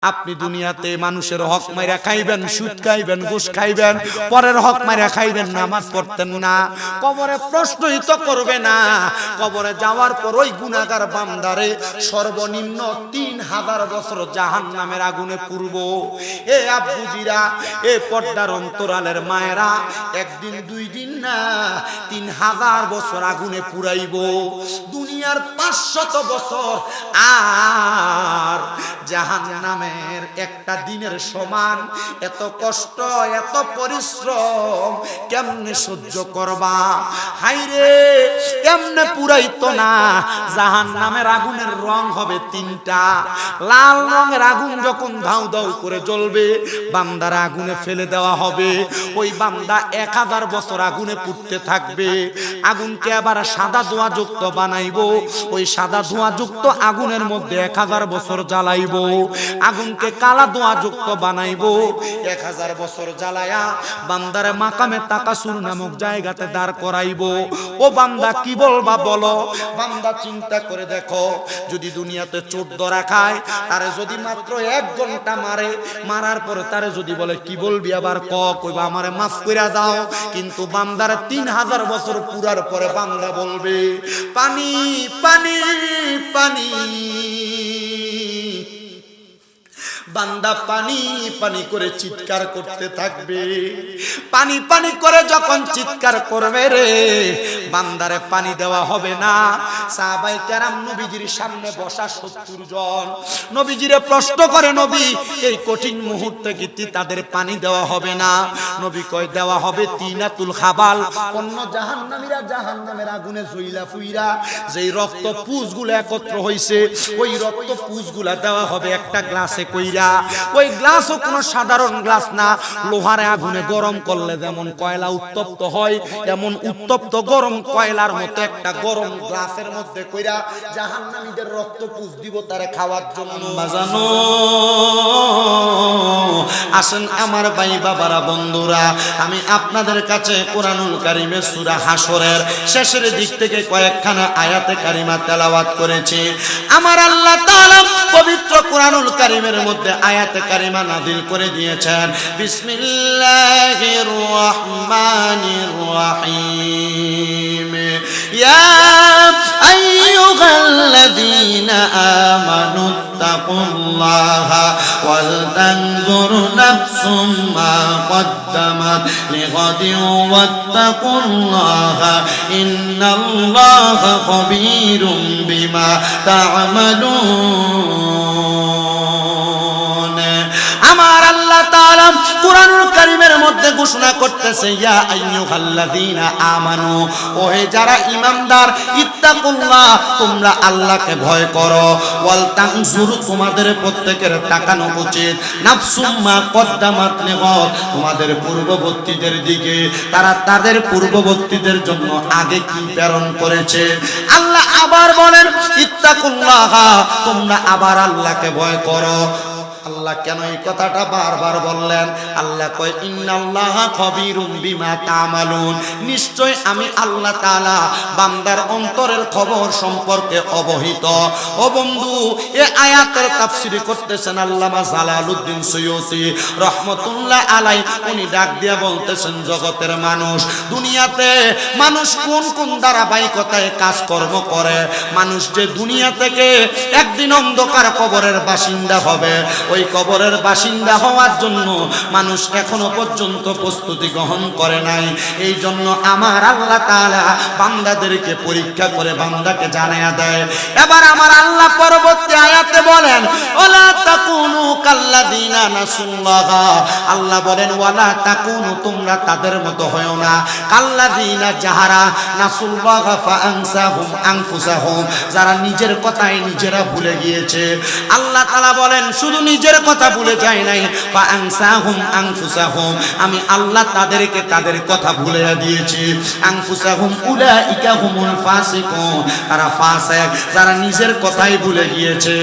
আপনি দুনিয়াতে মানুষের হক মাইরা খাইবেন, সুদ খাইবেন, ঘুষ খাইবেন, পরের হক মাইরা খাইবেন, নামাজ পড়তেন না, কবরে প্রশ্নই তো করবে না। কবরে যাওয়ার পর ওই গুনাহগার বান্দারে সর্বনিম্ন 3000 বছর জাহান্নামের আগুনে পুড়ব। এ আব্বুজিরা, এ পর্দার অন্তরালের মায়েরা, একদিন দুই দিন না, 3000 বছর আগুনে পুরাইব। দুনিয়ার 500 বছর আর জাহান্নামে একটা দিনের সমান। এত কষ্ট, এত পরিশ্রম কেমনে সহ্য করবা? হাইরে, কেমনে পুরাইতো না? জাহান্নামের আগুনের রং হবে 3টা। লাল রঙের আগুন যখন ধাউ ধাউ করে জ্বলবে, বান্দার আগুনে ফেলে দেওয়া হবে। ওই বান্দা 1000 বছর আগুনে পুড়তে থাকবে। আগুনকে আবার সাদা ধোঁয়া যুক্ত বানাইবো। ওই সাদা ধোঁয়া যুক্ত আগুনের মধ্যে 1000 বছর জ্বালাইবো। আগুনকে কালা ধোঁয়া যুক্ত বানাইবো। 1000 বছর জ্বালায়া বান্দারে মাকামে তাকাসুর নামক জায়গাতে দাঁড় করাইবো। ও বান্দা, কি বলবা বলো? বান্দা চিন্তা করে দেখো, যদি দুনিয়াতে চোর ধরা খায়, তারে যদি মাত্র 1 ঘন্টা মারে, মারার পরে তারে যদি বলে কি বলবি আবার কইবা আমারে মাফ কইরা দাও। কিন্তু বান্দার 3000 বছর পুরার পরে বান্দা বলবে পানি পানি পানি। বান্দা পানি পানি করে চিৎকার করতে থাকবে। পানি পানি করে যখন চিৎকার করবে রে, বান্দারে পানি দেওয়া হবে না। সাহাবায়ে কেরাম নবীজির সামনে বসা 70 জন নবীজিরে প্রশ্ন করে, নবী এই কঠিন মুহূর্তে কি তাদের পানি দেওয়া হবে না? নবী কয় দেওয়া হবে। তিনাতুল খাবাল, অন্য জাহান্নামীরা জাহান্নামের আগুনে জ্বইলা ফুইরা যেই রক্ত পুষগুলো একত্র হইছে, ওই রক্ত পুষগুলা দেওয়া হবে একটা গ্লাসে কইরা। ওই গ্লাসও কোনো সাধারণ গ্লাস না, লোহারে আগুনে গরম করলে যেমন কয়লা উত্তপ্ত হয়, এমন উত্তপ্ত গরম কয়লার মতো একটা গরম গ্লাসের মধ্যে কইরা জাহান্নামীদের রক্ত পুষ দিব তারে খাওয়ার জন্য। বাজানো আসেন আমার ভাই বাবারা, বন্ধুরা, আমি আপনাদের কাছে কোরআনুল কারীমের সূরা হাসরের শেষের দিক থেকে কয়েকখানা আয়াতে কারিমা তেলাওয়াত করেছি। আমার আল্লাহ তাআলা পবিত্র কোরআনুল কারীমের মধ্যে আয়াতে কারিমা নাযিল করে দিয়েছেন। বিসমিল্লাহির রহমানির রহিম। ইয়া আইয়ুহাল্লাযীনা আমানু তাকুল্লাহা ওয়াল তানজুর নাফসুম মা কদ্দামাত লিগাদিন ওয়াত্তাকুল্লাহা ইন্নাল্লাহা খাবীরুম বিমা তা'মালুন। আমার আল্লাহ তাআলা কোরআনুল কারীমের মধ্যে ঘোষণা করতেছে, ইয়া আইয়ুহাল্লাযীনা আমানু, ওহে যারা ঈমানদার, ইত্তাকুল্লাহ, তোমরা আল্লাহকে ভয় করো। ওয়াল তানজুর, তোমাদের প্রত্যেকের তাকানো উচিত, নাফসুম মা কদ্দামাত লিগাদ, তোমাদের পূর্ববর্তীদের দিকে, তারা তাদের পূর্ববর্তীদের জন্য আগে কি প্রেরণ করেছে। আল্লাহ আবার বলেন ইত্তাকুল্লাহ, তোমরা আবার আল্লাহকে ভয় করো। আল্লাহ কেন এই কথাটা বারবার বললেন? আল্লাহ কয় ইন্নাল্লাহা খাবীরুম বিমা তা'মালুন, নিশ্চয় আমি আল্লাহ তাআলা বান্দার অন্তরের খবর সম্পর্কে অবহিত। ও বন্ধু, এই আয়াতের তাফসীর করতেছেন আল্লামা জালালউদ্দিন সৈয়দী রাহমাতুল্লাহ আলাইহি। উনি ডাক দিয়া বলতেছেন, জগতের মানুষ, দুনিয়াতে মানুষ কোন কোন ধারাবাহিকতায় কাজকর্ম করে। মানুষ যে দুনিয়া থেকে একদিন অন্ধকার কবরের বাসিন্দা হবে, ওই কবরের বাসিন্দা হওয়ার জন্য মানুষ এখনো পর্যন্ত প্রস্তুতি গ্রহণ করে নাই। এই জন্য আমার আল্লাহ তাআলা বান্দাদেরকে পরীক্ষা করে বান্দাকে জানায়া দেয়। এবার আমার আল্লাহ পরবর্তী আয়াতে বলেন, ওয়ালা তাকুনু কাল্লাযীনা নাসুল্লাহ, আল্লাহ বলেন ওয়ালা তাকুনু, তোমরা তাদের মতো হয়ো না, কাল্লাযীনা যাহারা নাসুল্লাহ ফাআনসাহুম আনফুসাহুম, যারা নিজের কথাই নিজেরা ভুলে গিয়েছে। আল্লাহ তাআলা বলেন শুধু নিজের কথা ভুলে যায় নাই, ফাআনসাহুম আনফুসাহুম, আমি আল্লাহ তাদেরকে তাদের কথা ভুলে দিয়েছি। আনফুসাহুম উলাইকা হুমুল ফাসিকুন, তারা ফাসিক, যারা নিজের কথাই ভুলে গিয়েছে।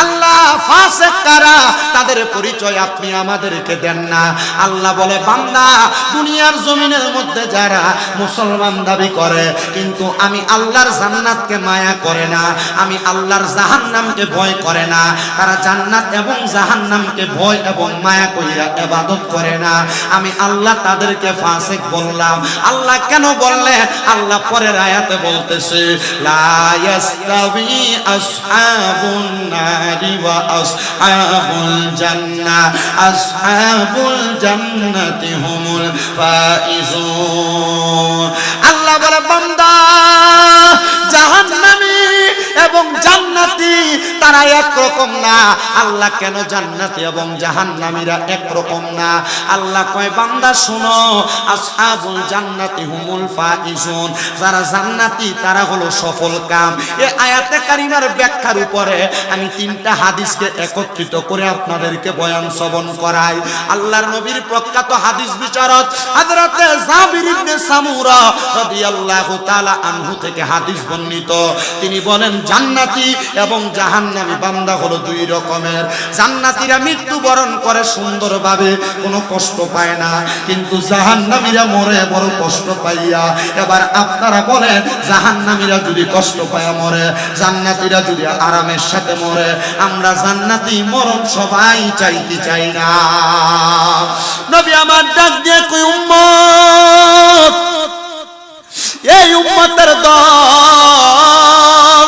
আল্লাহ ফাসিক কারা? তাদের তাদের পরিচয় আপনি আমাদেরকে দেন না। আল্লাহ বলে, বান্দা দুনিয়ার জমিনের মধ্যে যারা মুসলমান দাবি করে কিন্তু আমি আল্লাহর জান্নাতকে মায়া করে না, আমি আল্লাহর জাহান্নামকে ভয় করে না, তারা জান্নাত এবং জাহান্নামকে ভয় এবং মায়া কইরা ইবাদত করে না, আমি আল্লাহ তাদেরকে ফাসিক বললাম। আল্লাহ কেন বললেন? আল্লাহ পরের আয়াতে বলতেছে, লা ইয়াস্তাবি আসহাবুন নারি ওয়া আসহাবুল জান্নাহ, আসহাবুল জান্নাতি হুমুল ফাইজুন। আল্লাহ বলে, বান্দা জাহান্নামী এবং জান্নাতি তারা একরকম না। আল্লাহ কেন জান্নাতি এবং জাহান্নামীরা একরকম না? আল্লাহ কয়, বান্দা শুনো, আসহাবুল জান্নাতি হুমুল ফাইজুন, যারা জান্নাতি তারা হলো সফল কাম। এই আয়াতে কারিমার ব্যাখ্যার উপরে আমি তিনটা হাদিসকে একত্রিত করে আপনাদেরকে বয়ান শ্রবণ করাই। আল্লাহর নবীর প্রখ্যাত হাদিস বিচারক হযরতে জাবির ইবনে সামুরা রাদিয়াল্লাহু তাআলা আনহু থেকে হাদিস বর্ণিত। তিনি বলেন, জান্নাতি এবং জাহান্নামী বান্দা হলো দুই রকমের। জান্নাতীরা মৃত্যুবরণ করে সুন্দরভাবে, কোনো কষ্ট পায় না, কিন্তু জাহান্নামীরা মরে বড় কষ্ট পাইয়া। এবার আপনারা বলেন, জাহান্নামীরা যদি কষ্ট পায় মরে, জান্নাতীরা যদি আরামের সাথে মরে, আমরা জান্নাতি মরণ সবাই চাইতে চাই না। নবী আমার ডাক দিয়ে কই, উম্মত, এই উম্মতের দল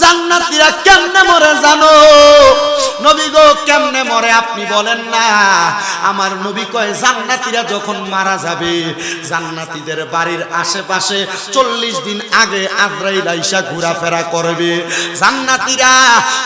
জান্নাতীরা কেমনে মরে জানো? নবী গো, কেমনে মরে আপনি বলেন না। আমার নবী কয়, জান্নাতীরা যখন মারা যাবে, জান্নাতীদের বাড়ির আশেপাশে 40 দিন আগে আজরাইল আইসা ঘোরাফেরা করবে। জান্নাতীরা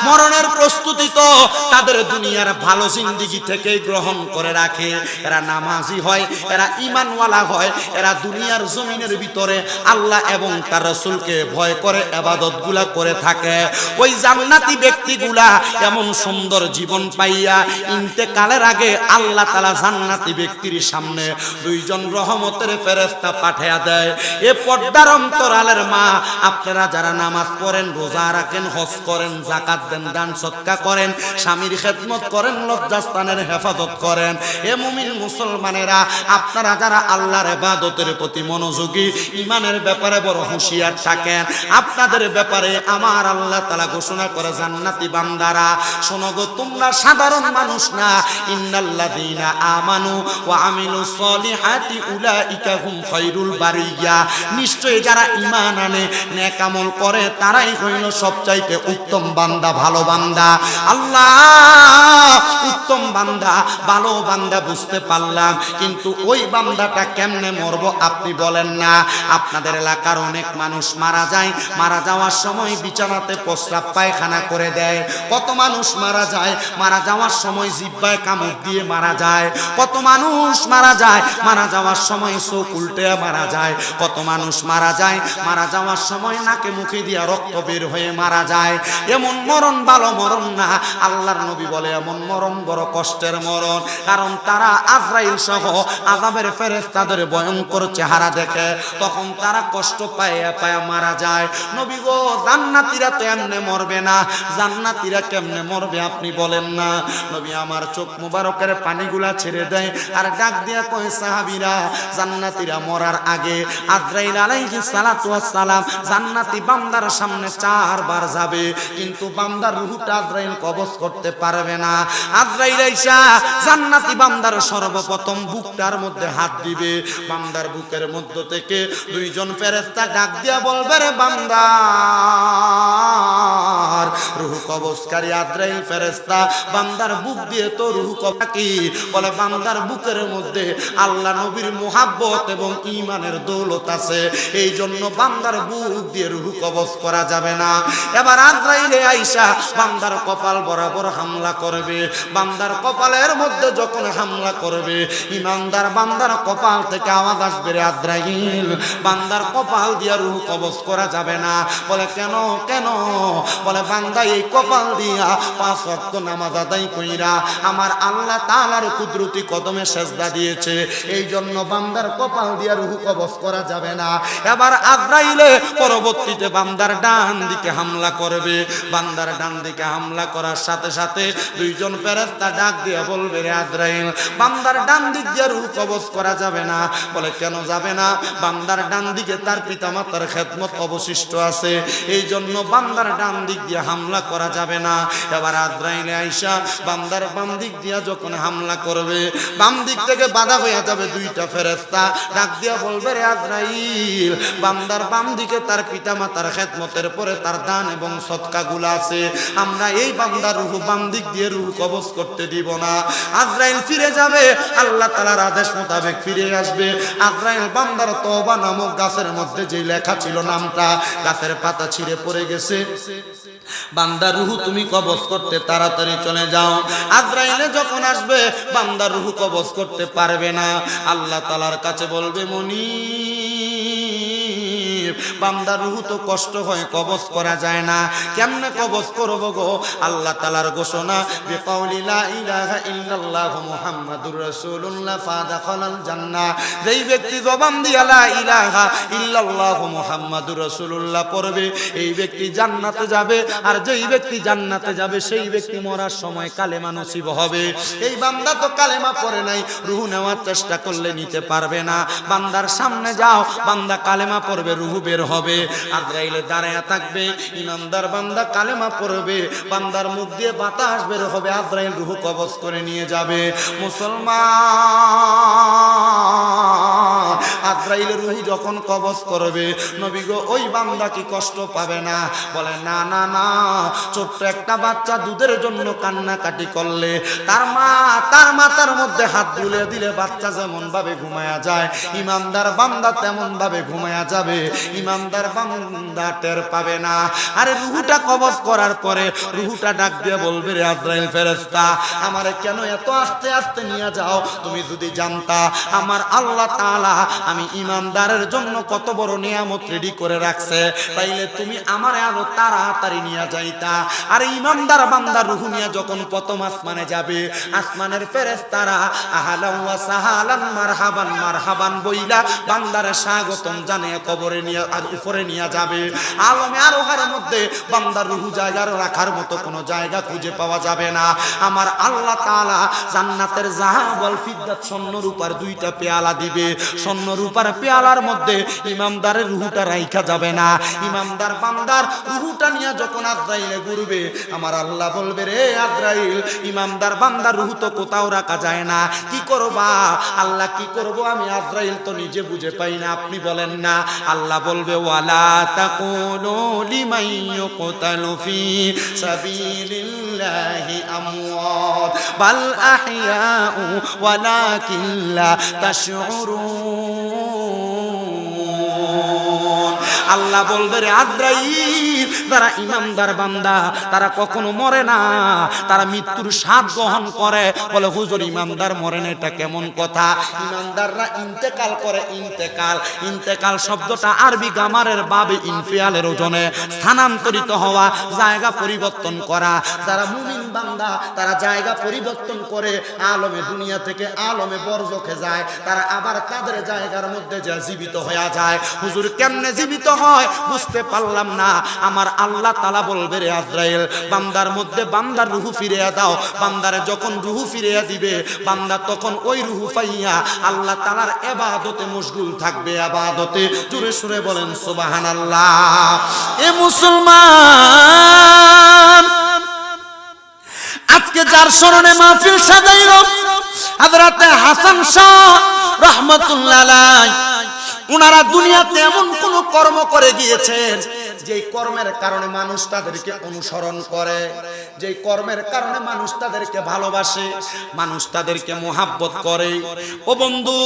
মরণের প্রস্তুতি তো তাদের দুনিয়ার ভালো জিন্দেগি থেকে গ্রহণ করে রাখে। এরা নামাজি হয়, এরা ঈমানওয়ালা হয়, এরা দুনিয়ার জমিনের ভিতরে আল্লাহ এবং তার রাসূলকে ভয় করে ইবাদতগুলা করে থাকে। ওই জান্নাতি ব্যক্তিগুলা এমন সুন্দর জীবন পাইয়া ইন্তেকালের আগে আল্লাহ তাআলা জান্নাতি ব্যক্তির সামনে দুইজন রহমতের ফেরেশতা পাঠিয়ে দেয়। এ পর্দার অন্তরালের মা, আপনারা যারা নামাজ পড়েন, রোজা রাখেন, হজ করেন, যাকাত দেন, দান সদকা করেন, স্বামীর খেদমত করেন, লজ্জাস্থানের হেফাজত করেন, এ মুমিন মুসলমানেরা, আপনারা যারা আল্লাহর ইবাদতের প্রতি মনোযোগী, ঈমানের ব্যাপারে বড় হুঁশিয়ার থাকেন, আপনাদের ব্যাপারে আমার আল্লাহ তাআলা ঘোষণা করে, জান্নাতি বান্দারা শোনো গো, তোমরা সাধারণ মানুষ না। ইন্নাল্লাযীনা আমানু ওয়া আমিলুস সলিহাতি উলাইকা হুম খায়রুল বারিয়া, নিশ্চয়ই যারা ঈমান আনে, নেক আমল করে, তারাই হইল সবচাইতে উত্তম বান্দা, ভালো বান্দা। আল্লাহ, উত্তম বান্দা, ভালো বান্দা বুঝতে পারলাম, কিন্তু ওই বান্দাটা কেমনে মরবো আপনি বলেন না। আপনাদের এলাকার অনেক মানুষ মারা যায়, মারা যাওয়ার সময় বিছানাতে প্রস্রাব পায়খানা করে দেয়। কত মানুষ মারা যায়, মারা যাওয়ার সময় জিহ্বায় কামড় দিয়ে মারা যায়। কত মানুষ মারা যায়, মারা যাওয়ার সময় চোখ উল্টে মারা যায়। কত মানুষ মারা যায়, মারা যাওয়ার সময় নাকে মুখে দিয়ে রক্ত বের হয়ে মারা যায়। এমন মরণ ভালো মরণ না। আল্লাহর নবী বলে, এমন মরণ বড় কষ্টের মরণ, কারণ তারা আজরাইল সহ আযাবের ফেরেশতাদের ভয়ঙ্কর চেহারা দেখে, তখন তারা কষ্ট পায়া পায়া মারা যায়। নবী গো, জান্নাতীরা তো এমনে মরবে না। জান্নাতীরা কেমনে মরবে আপনি বলেন না। নবী আমার চোখ মুবারকের পানিগুলা ছেড়ে দেয় আর ডাক দিয়া কয়, সাহাবীরা, জান্নাতীরা মরার আগে আজরাইল আলাইহিস সালাতু ওয়াস সালাম জান্নাতি বান্দার সামনে 4 বার যাবে, কিন্তু বান্দার রূহটা আজরাইল কবজ করতে পারবে না। আজরাইল আইসা জান্নাতি বান্দার সর্বপ্রথম বুকটার মধ্যে হাত দিবে। বান্দার বুকের মধ্য থেকে দুইজন ফেরেশতা ডাক দিয়া বলবে, রে বান্দা, রূহ কবজকারী আজরাইল ফেরেশতা বান্দার বুক দিয়ে তো রূহ কবজ কি বলে, বান্দার বুকের মধ্যে আল্লাহ নবীর মুহাব্বত এবং ঈমানের দৌলত আছে, এই জন্য বান্দার বুক দিয়ে রূহ কবজ করা যাবে না। এবার আজরাইল আইসা বান্দার কপাল বরাবর হামলা করবে। বান্দার কপালের মধ্যে যখন হামলা করবে, ঈমানদার বান্দার কপাল থেকে আওয়াজ আসবে, রে আজরাইল, বান্দার কপাল দিয়া রূহ কবজ করা যাবে না। বলে, কেন কেন? বলে, বান্দা এই কপাল দিয়া 5 ওয়াক্ত নামাজ আদায় কইরা আমার আল্লাহ তাআলার কুদরতি কদমে সেজদা দিয়েছে। এই জন্য বান্দার কপাল দিয়া রূহ কবজ করা যাবে না। এবার আজরাইলে পরবর্তীতে বান্দার ডান দিকে হামলা করবে। বান্দার ডান দিকে হামলা করার সাথে সাথে দুইজন ফেরেশতা ডাক দিয়ে বলবে, রে আজরাইল, বান্দার ডান দিক দিয়ে রূহ কবজ করা যাবে না। বলে, কেন যাবে না? বান্দার ডান দিকে তার পিতামাতার খেদমত অবশিষ্ট আছে, এই জন্য বান্দার ডান দিক দিয়ে হামলা করা যাবে না। এবার আজরাইলে আইসা বান্দার বাম দিক দিয়ে যখন হামলা করবে, বাম দিক থেকে বাধা হয়ে যাবে দুইটা ফেরেশতা। ডাক দিয়া বলবে, রে আজরাইল, বান্দার বাম দিকে তার পিতামাতার খেদমতের পরে তার দান এবং সদকাগুলো আছে, আমরা এই বান্দার রূহ বাম দিক দিয়ে রূহ কবজ করতে দিব না। আজরাইল ফিরে যাবে, আল্লাহ তাআলার আদেশ মোতাবেক ফিরে আসবে। আজরাইল বান্দার তওবা নামক গাছের মধ্যে যে লেখা ছিল নামটা, গাছের পাতা ছিঁড়ে পড়ে গেছে। বান্দার রূহ তুমি কবজ করতে তাড়াতাড়ি চলে যাও। আজরাইলে যখন আসবে বান্দার রূহ কবজ করতে পারবে না। আল্লাহ তাআলার কাছে বলবে, মুনিব, বান্দার রূহ তো কষ্ট হয়, কবজ করা যায় না, কেমনে কবজ করব গো? আল্লাহ তাআলার ঘোষণা, বিকাউলি লা ইলাহা ইল্লাল্লাহু মুহাম্মাদুর রাসূলুল্লাহ ফাদাখালাল জান্নাহ। যেই ব্যক্তি জবান দিয়া লা ইলাহা ইল্লাল্লাহু মুহাম্মাদুর রাসূলুল্লাহ পড়বে, এই ব্যক্তি জান্নাতে যাবে। আর যেই ব্যক্তি জান্নাতে যাবে সেই ব্যক্তি মরার সময় কালেমা নসিব হবে। এই বান্দা তো কালেমা পড়ে নাই, রূহ নেওয়ার চেষ্টা করলে নিতে পারবে না। বান্দার সামনে যাও, বান্দা কালেমা পড়বে, রূহ বের হবে। আজরাইলে দাঁড়ায়া থাকবে, ইমানদার বান্দা কালেমা পড়বে, বান্দার মুখ দিয়ে বাতাস বের হবে, আজরাইল রূহ কবজ করে নিয়ে যাবে। মুসলমান, আজরাইল রূহ যখন কবজ করবে, নবী গো, ওই বান্দা কি কষ্ট পাবে না? বলে, না না না, ছোট্ট একটা বাচ্চা দুধের জন্য কান্নাকাটি করলে তার মা তার মাথার মধ্যে হাত তুলে দিলে বাচ্চা যেমন ভাবে ঘুমায়া যায়, ইমানদার বান্দা তেমন ভাবে ঘুমায়া যাবে। ইমানদার বান্দা টের পাবে না। আরে রূহটা কবজ করার পরে রূহটা ডাক দিয়ে বলবে, রে আজরাইল ফেরেশতা, আমারে কেন এত আস্তে আস্তে নিয়ে যাও? তুমি যদি জানতা আমার আল্লাহ তাআলা আমি ইমানদারের জন্য কত বড় নিয়ামত রেডি করে রাখছে, তাইলে তুমি আমারে আরো তাড়াতাড়ি নিয়ে যাইতা। আর ইমানদার বান্দা রূহ নিয়ে যখন প্রথম আসমানে যাবে, আসমানের ফেরেশতারা আহলান ওয়া সাহালান মারহাবান মারহাবান বইলা বান্দারে স্বাগতম জানিয়ে কবরে নিয়ে আর উপরে নিয়ে যাবে। আলমে আরোহার মধ্যে বান্দার রূহ জায়গা রাখার মতো কোনো জায়গা খুঁজে পাওয়া যাবে না। আমার আল্লাহ তাআলা জান্নাতের যাহাব ওয়াল ফিদ্দাত স্বর্ণ রূপার দুইটা পেয়ালা দিবে। স্বর্ণ রূপার পেয়ালার মধ্যে ইমানদারের রূহটা রাইখা যাবে না। ইমানদার বান্দার রূহটা নিয়ে যখন আজরাইলে ঘুরবে, আমার আল্লাহ বলবে, রে আজরাইল, ইমানদার বান্দার রূহ তো কোথাও রাখা যায় না, কি করবা? আল্লাহ, কি করব আমি? আজরাইল তো নিজে বুঝে পাই না, আপনি বলেন না। আল্লাহ বলবে, ওয়ালা তাকুলু লিমান ইউকতালু ফি সাবিলিল্লাহি আমওয়াত বাল আহইয়াউ ওয়ালাকিন লা তাশউরুন। আল্লাহ বলবে, রে আজরাইল, যারা ইমানদার বান্দা তারা কখনো মরে না, তারা মৃত্যুর স্বাদ গ্রহণ করে। বলে, হুজুর, ইমানদার মরে না, এটা কেমন কথা? ইমানদাররা ইন্তেকাল করে। ইন্তেকাল, ইন্তেকাল শব্দটা আরবি গামারের বাবে ইনফিয়ালের ওজনে স্থানান্তরিত হওয়া, জায়গা পরিবর্তন করা। যারা মুমিন বান্দা তারা জায়গা পরিবর্তন করে আলমে দুনিয়া থেকে আলমে বরজখে যায়, তারা আবার তাদের জায়গার মধ্যে যা জীবিত হয়ে যায়। হুজুর, কেমনে জীবিত হয় বুঝতে পারলাম না। আমার আল্লাহ তাআলা বলবে, রে আজরাইল, বান্দার মধ্যে বান্দার রূহ ফিরিয়ে দাও। বান্দারে যখন রূহ ফিরিয়ে দিবে, বান্দা তখন ওই রূহ পাইয়া আল্লাহ তাআলার ইবাদতে মশগুল থাকবে। ইবাদতে, জোরে সুরে বলেন সুবহানাল্লাহ। এ মুসলমান, আজকে যার স্মরণে মাহফিল সাজাইল হযরতে হাসান শাহ রাহমাতুল্লাহ আলাইহি, উনারা দুনিয়াতে এমন কোন কর্ম করে গিয়েছেন যেই কর্মের কারণে মানুষ তাদেরকে অনুসরণ করে, যেই কর্মের কারণে মানুষ তাদেরকে ভালোবাসে, মানুষ তাদেরকে মোহাব্বত করে। ও বন্ধু,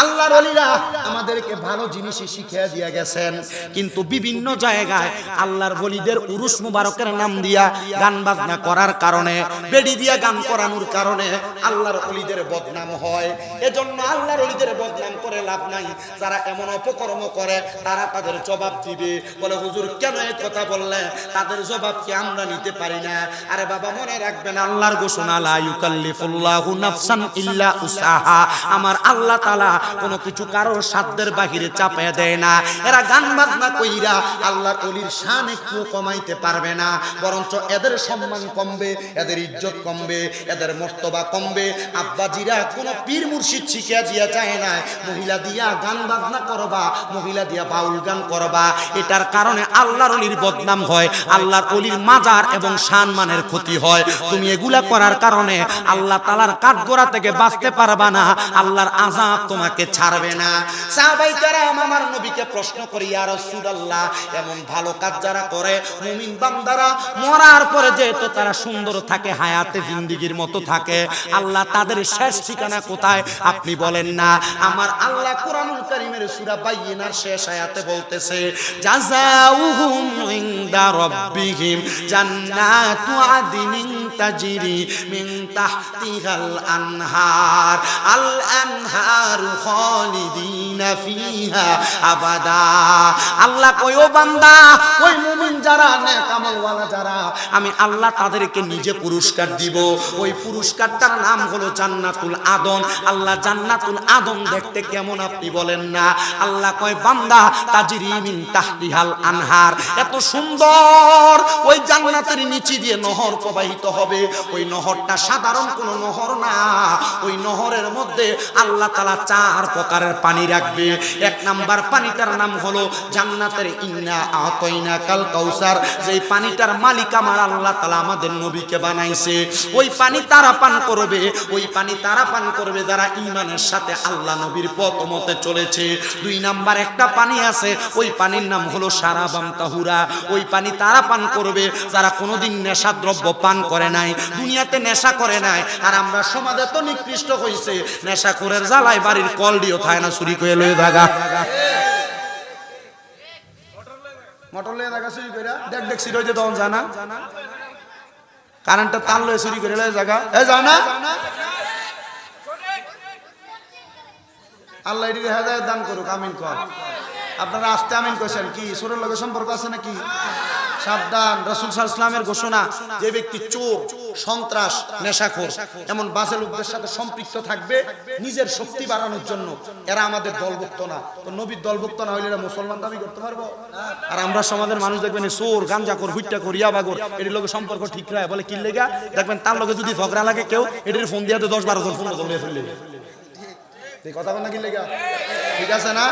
আল্লাহর ওলিরা আমাদেরকে ভালো জিনিসই শিখিয়ে দিয়ে গেছেন, কিন্তু বিভিন্ন জায়গায় আল্লাহর ওলিদের উরুস মুবারকের নাম দিয়া গান বাজনা করার কারণে, বেড়ি দিয়া গান করানোর কারণে আল্লাহর ওলিদের বদনাম হয়। এজন্য আল্লাহর ওলিদের বদনাম করে লাভ নাই। যারা এমন অপকর্ম করে তারা তাদের জবাব দিবে। বলে, হুজুর, কেন এই কথা বললে? তাদের জবাব কি আমরা নিতে পারি না? আরে বাবা মনে রাখবেন আল্লাহর ঘোষণা লা ইউকাল্লিফুল্লাহু নাফসান ইল্লা উসআহা। আমার আল্লাহ তাআলা কোনো কিছু কারোর সাধ্যের বাহিরে চাপায় দেয় না। এরা গান বাজনা কইরা আল্লাহর ওলির শান একটু কমাইতে পারবে না, বরঞ্চ এদের সম্মান কমবে, এদের ইজ্জত কমবে, এদের মর্তবা কমবে। আব্বাজিরা কোনো পীর মুর্শিদ শিখিয়া দিয়া যায় না মহিলা দিয়া গান বাজনা করবা, মহিলা দিয়া বাউল গান করবা। এটার কারণে আল্লাহর ওলির বদনাম হয়, আল্লাহর ওলির মাজার এবং সম্মানের ক্ষতি হয়। তুমি এগুলা করার কারণে আল্লাহ তাআলার কাঠগড়া থেকে বাঁচতে পারবা না, আল্লাহর আযাব তোমাকে ছাড়বে না। সাহাবায়ে কেরাম আমার নবীকে প্রশ্ন করে, ইয়া রাসূলুল্লাহ, এমন ভালো কাজ যারা করে মুমিন বান্দারা মরার পরে যেহেতু তারা সুন্দর থাকে, হায়াতে জিন্দেগির মতো থাকে, আল্লাহ তাদের শেষ ঠিকানা কোথায় আপনি বলেন না? আমার আল্লাহ কোরআনুল কারীমের সূরা বাইয়িনার শেষ আয়াতে বলতেছে, জাযাউহুম ইনদা রাব্বিহিম জান্নাতু আদনিন তাজরি মিন তাহতিহাল আনহার আল আনহারু খালিদিনা ফিহা আবাদা। আল্লাহ কই, ও বান্দা, ওই মুমিন যারা, নেক আমলওয়ালা যারা, আমি আল্লাহ তাদেরকে নিজে পুরস্কার দিব। ওই পুরস্কারটার নাম হলো জান্নাতুল আদন। আল্লাহ জান্নাতুল আদন দেখতে কেমন আপনি বলেন না? আল্লাহ কয়, বান্দা, তাজরি মিন তাহতিহাল আনহার, এত সুন্দর ওই জান্নাতের নিচে দিয়ে নহর প্রবাহিত হবে। ওই নহরটা সাধারণ কোনো নহর না, ওই নহরের মধ্যে আল্লাহ তাআলা 4 প্রকারের পানি রাখবে। 1 নাম্বার পানিটার নাম হলো জান্নাতের ইন্না আতাইনা কাল কাউসার, যেই পানিটার মালিক আমার আল্লাহ তাআলা আমাদের নবীকে বানাইছে। ওই পানি তারা পান করবে, ওই পানি তারা পান করবে যারা ঈমানের সাথে আল্লাহ নবীর পথ মতে চলেছে। 2 নাম্বার একটা পানি আছে, ওই পানির নাম হলো শারাবাম তাহুরা। ওই পানি তারা পান করবে যারা কোনোদিন নেশা দ্রব্য পান করে নাই, দুনিয়াতে নেশা করে নাই। আর আমরা সমাজে তো নিকৃষ্ট হইছে, নেশাখোরের জ্বালায় বাড়ির কল দিও থায় না, চুরি করে লয়ে জায়গা মোটর লয়ে জায়গা চুরি করে দেখ দেখ চুরি হইতে তখন জানা কারেন্টটা তার লয়ে চুরি করে লয়ে জায়গা এ জানা। আল্লাহ এদিকে হেদায়েত দান করুক, আমিন কর। আপনারা আস্তে আমিন কইছেন কি? সুরের লগে সম্পর্ক আছে নাকি? সাবধান, রাসূল সাল্লাল্লাহু আলাইহি ওয়াসাল্লামের ঘোষণা, যে ব্যক্তি চোর, সন্ত্রাস, নেশাখোর এমন বাজে লোকদের সাথে সম্পৃক্ত থাকবে নিজের শক্তি বাড়ানোর জন্য, এরা আমাদের দলভুক্ত না। তো নবীর দলভুক্ত না হইলে এরা মুসলমান দাবি করতে পারবো? আর আমরা সমাজের মানুষ দেখবেন চোর, গাঞ্জাখোর, হুইট্টাখোর, ইয়াবাগোর, এটির লগে সম্পর্ক ঠিক রায় বলে কি লেগা, দেখবেন তার লগে যদি ঝগড়া লাগে কেউ, এটির ফোন দিয়ে 10-12 জন ফোন করে ফেললে কথা বল না কি লেগা, ঠিক আছে না?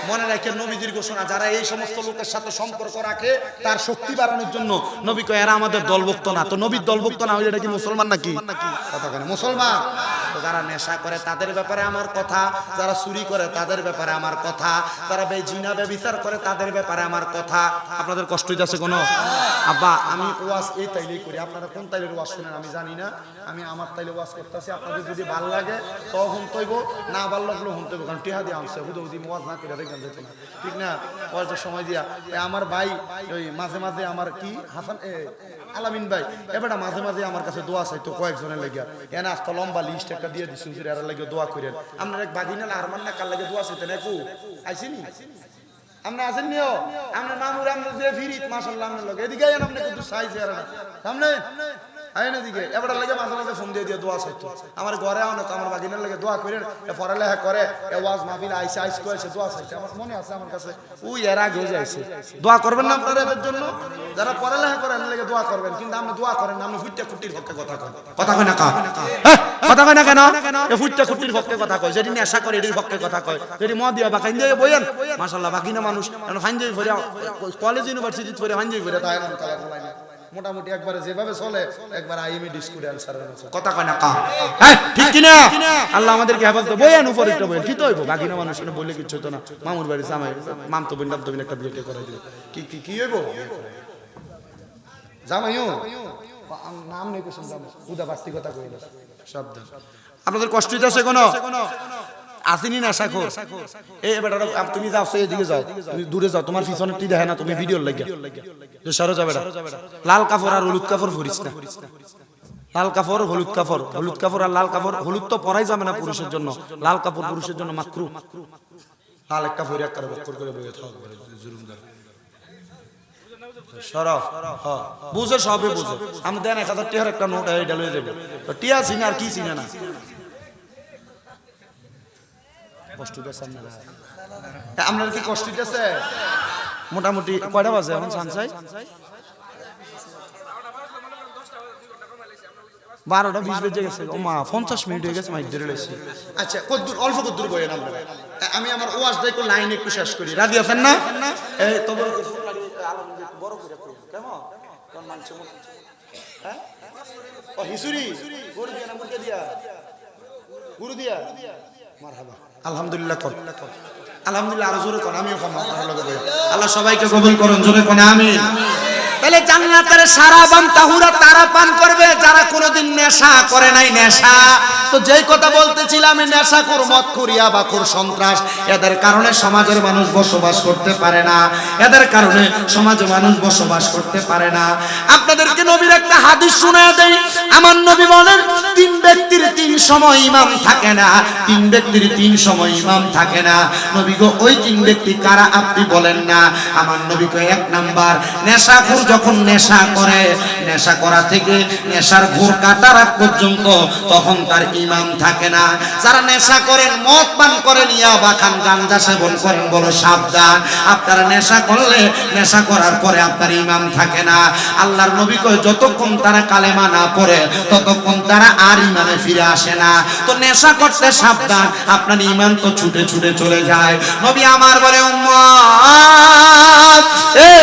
মনে রাখেন নবীজির ঘোষণা, যারা এই সমস্ত লোকের সাথে সম্পর্ক রাখে তার শক্তি বাড়ানোর জন্য, নবী কয় এরা আমাদের দলভুক্ত না। তো নবীর দলভুক্ত না হইলে এটা কি মুসলমান নাকি? কথা কেন মুসলমান? তো যারা নেশা করে তাদের ব্যাপারে আমার কথা, যারা চুরি করে তাদের ব্যাপারে আমার কথা, যারা জিনা ব্যভিচার করে তাদের ব্যাপারে আমার কথা। আপনাদের কষ্ট হইতাছে কোনো? আব্বা আমি ওয়াজ এই তাইলেই করি, আপনারা কোন তাইলের ওয়াজ শুনেন আমি জানি না, আমি আমার তাইলে ওয়াজ করতেছি। আপনাদের যদি ভালো লাগে তখন তৈব, না ভালো লাগলো হতে হবে, কারণ টিহা দিয়ে আনছে হুদো হুদি ওয়াজ না করে দেখেন যেত না, ঠিক না? ওয়াজের সময় দিয়া আমার ভাই ওই মাঝে মাঝে আমার কি হাসান আলামিন ভাই এবারটা মাঝে মাঝে আমার কাছে দোয়া চাইতো কয়েকজনের লেগে, এনে আস্তে লম্বা লিস্ট একটা দিয়ে দিচ্ছি, এরা লাগে দোয়া করেন। আপনার এক বাগিনা আরমান না কার লাগে দোয়া চাইতেন একু আইসিনি? আমরা আছেন নিও, আমরা মামুর আমরা যে ফিরিত মাশাআল্লাহ আপনার লগে এদিকে আইন, আপনি কিন্তু চাইছে আর সামনে আইন এদিকে এবারটা লাগে মাঝে মাঝে ফোন দিয়ে দিয়ে দোয়া চাইতো। আমার ঘরে আনো তো আমার বাগিনার লাগে দোয়া করেন, পড়ালেখা করে, ওয়াজ মাহফিল আইসে আইস করেছে দোয়া চাইছে, আমার মনে আছে আমার কাছে ওই এর আগে হয়ে যাইছে। দোয়া করবেন না আপনারা এর জন্য, যারা পড়ালেখা করেন লাগে দোয়া করবেন, কিন্তু আপনি দোয়া করেন না, আপনি ফুটটা কুটির পক্ষে কথা কন, কথা কয় না কা কথা কয় না কেন? ফুটটা কুটির পক্ষে কথা কয়, যদি নেশা করে এটির পক্ষে কথা কয়, যদি মদ দিয়া বা খাইন দিয়ে বইয়েন মাশাআল্লাহ বাকিনা মানুষ ফাইন যাই ভরে কলেজ ইউনিভার্সিটি ভরে ফাইন যাই ভরে তাই মোটামুটি একবারে যেভাবে চলে একবার আইএমই ডিসকুরে আনসার কথা কয় না কা ঠিক কি না? আল্লাহ আমাদেরকে হেফাজত বইয়েন, উপরে একটা বইয়েন, কি তো হইব বাকিনা মানুষ বললে কিছু হতো না। মামুর বাড়ি জামাই মামতো বোন দাম তো একটা বিয়ে করাই দিল, কি কি কি হইব জামাইও নাম নেই কিছু জামাই উদা বাস্তি কথা কইল শব্দ। আপনাদের কষ্ট হইতাছে কোনো? আসেনি না শাখো এই বেটা তুমি যাও এদিকে যাও, তুমি দূরে যাও, তোমার পিছনে টি দেখে না, তুমি ভিডিওর লাগিয়া সরো যাবে না। লাল কাপড় আর হলুদ কাপড় পরিস না, লাল কাপড় হলুদ কাপড়, হলুদ কাপড় আর লাল কাপড়, হলুদ তো পরাই যাবে না পুরুষের জন্য, লাল কাপড় পুরুষের জন্য মাকরু। লাল একটা পরে একটা বক্কর করে বইয়ে থাকবে জুলুম করে সরব বুঝে সবে বুঝে আমি দেন 1000 টাকার একটা নোট এইটা লয়ে দেব তো টিয়া চিনা আর কি চিনা না কষ্ট দিতেছে না আপনার কি কষ্ট দিতেছে মোটামুটি কয়টা বাজে এখন সানসাই 12:20 বেজে গেছে ও মা 50 মিনিট হয়ে গেছে মাইক ধরে লইছি আচ্ছা কদ্দুর অল্প কদ্দুর বইয়েন আপনারা আমি আমার ওয়াজটা একটু লাইন একটু শেষ করি রাজি আছেন না এই তবে বড় করে কেমন কোন মানুষ হ্যাঁ ও হিসুরি গরু দিয়া না মুরগি দিয়া গুরু দিয়া মারহাবা আলহামদুলিল্লাহ কর আলহামদুলিল্লাহ আরো জোরে কোন আমিও ক্ষমা ভালো লাগে আল্লাহ সবাইকে কবুল করুন জোরে কোন আমিন তাহলে জান্নাতের সারাবান তাহুরা তারা পান করবে যারা কোনোদিন নেশা করে নাই নেশা তো যেই কথা বলতেছিলাম আমি নেশাখোর মদখোর ইয়াবাখোর সন্ত্রাস এদের কারণে সমাজের মানুষ বসবাস করতে পারে না এদের কারণে সমাজে মানুষ বসবাস করতে পারে না আপনাদেরকে নবীর একটা হাদিস শোনায় দেই আমার নবী বলেন তিন ব্যক্তির তিন সময় ইমাম থাকে না তিন ব্যক্তির তিন সময় ইমাম থাকে না নবী গো ওই তিন ব্যক্তি কারা আপনি বলেন না আমার নবী কয় এক নাম্বার নেশাখোর যখন নেশা করে নেশা করা থেকে নেশার ঘোর কাটার আগ পর্যন্ত তখন তার ইমাম থাকে না যারা নেশা করেন মদ পান করেন ইয়াবা খান গাঁজা সেবন করেন বলো সাবধান আপনারা নেশা করলে নেশা করার পরে আপনার ইমাম থাকে না আল্লাহর নবী কয় যতক্ষণ তারা কালেমা না পড়ে ততক্ষণ তারা আর ইমানে ফিরে আসে না তো নেশা করতে সাবধান আপনার ইমান তো ছুটে ছুটে চলে যায় নবী আমার বলে উম্মত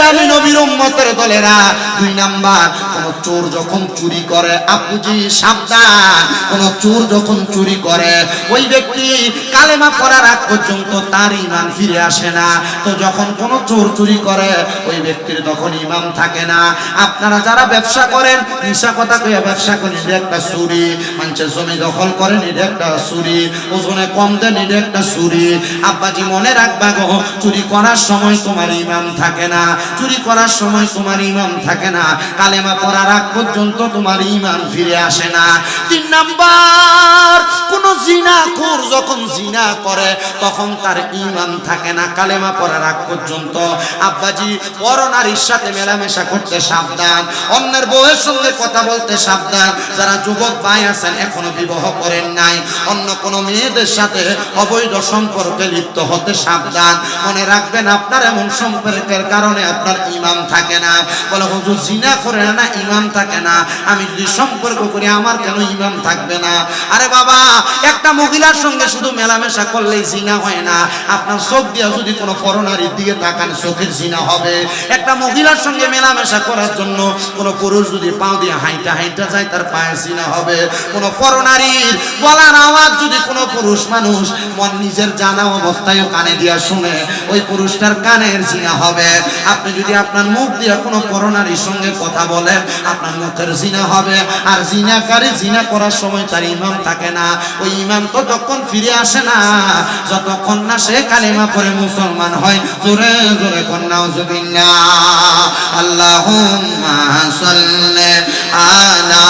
আমি নবীর উম্মতের দলেরা দুই নাম্বার কোন চোর যখন চুরি করে আপুজি সাবধান কোন চোর যখন চুরি করে ওই ব্যক্তি কালেমা পড়ার আগ পর্যন্ত তার ঈমান ফিরে আসে না তো যখন কোন চোর চুরি করে ওই ব্যক্তির তখন ঈমান থাকে না আপনারা যারা ব্যবসা করেন মিশা কথা কইয়া ব্যবসা করেন এটা একটা চুরি মানুষের জমি দখল করেন এটা একটা চুরি ওজনে কম দেন এটা একটা চুরি আব্বাজি মনে রাখবা গো চুরি করার সময় তোমার ঈমান থাকে না চুরি করার সময় তোমার ঈমান থাকে না কালেমা পড়ার আগ পর্যন্ত তোমার ঈমান ফিরে আসে না তিন নাম্বার কোন জিনাখোর যখন জিনা করে তখন তার ঈমান থাকে না কালেমা পড়ার আগ পর্যন্ত আব্বাজি পর নারীর সাথে মেলামেশা করতে সাবধান অন্যের বউয়ের সঙ্গে কথা বলতে সাবধান যারা যুবক ভাই আছেন এখনো বিবাহ করেন নাই অন্য কোন মেয়েদের সাথে অবৈধ সম্পর্কে লিপ্ত হতে সাবধান মনে রাখবেন আপনার এমন সম্পর্কের কারণে আপনার ঈমান থাকে না বলে হুজুর জিনা করে না ঈমান থাকে না আমি যদি সম্পর্ক করি আমার কেন ঈমান থাকবে না আরে বাবা একটা মহিলার সঙ্গে শুধু মেলামেশা করলেই জিনা হয় না আপনার চোখ দিয়ে যদি কোনো পরনারীর দিকে তাকান চোখের জিনা হবে একটা মহিলার সঙ্গে মেলামেশা করার জন্য কোনো পুরুষ যদি পাও দিয়ে হাইটা হাইটা যায় তার পায়ে জিনা হবে কোনো পরনারীর গলার আওয়াজ যদি কোনো পুরুষ মানুষ মন নিজের জানা অবস্থায় কানে দিয়া শুনে ওই পুরুষটার কানের জিনা হবে আপনি যদি আপনার মুখ দিয়ে কোনো পরনারীর সঙ্গে কথা বলেন আপনার মুখের জিনা হবে আর জিনাকারী জিনা করার সময় তার ঈমান থাকে না ওই ঈমান ততক্ষণ ফিরে আসে না যতক্ষণ না সে কালেমা পড়ে মুসলমান হয় জোরে জোরে নাউজুবিল্লাহ আল্লাহুম্মা সাল্লি আলা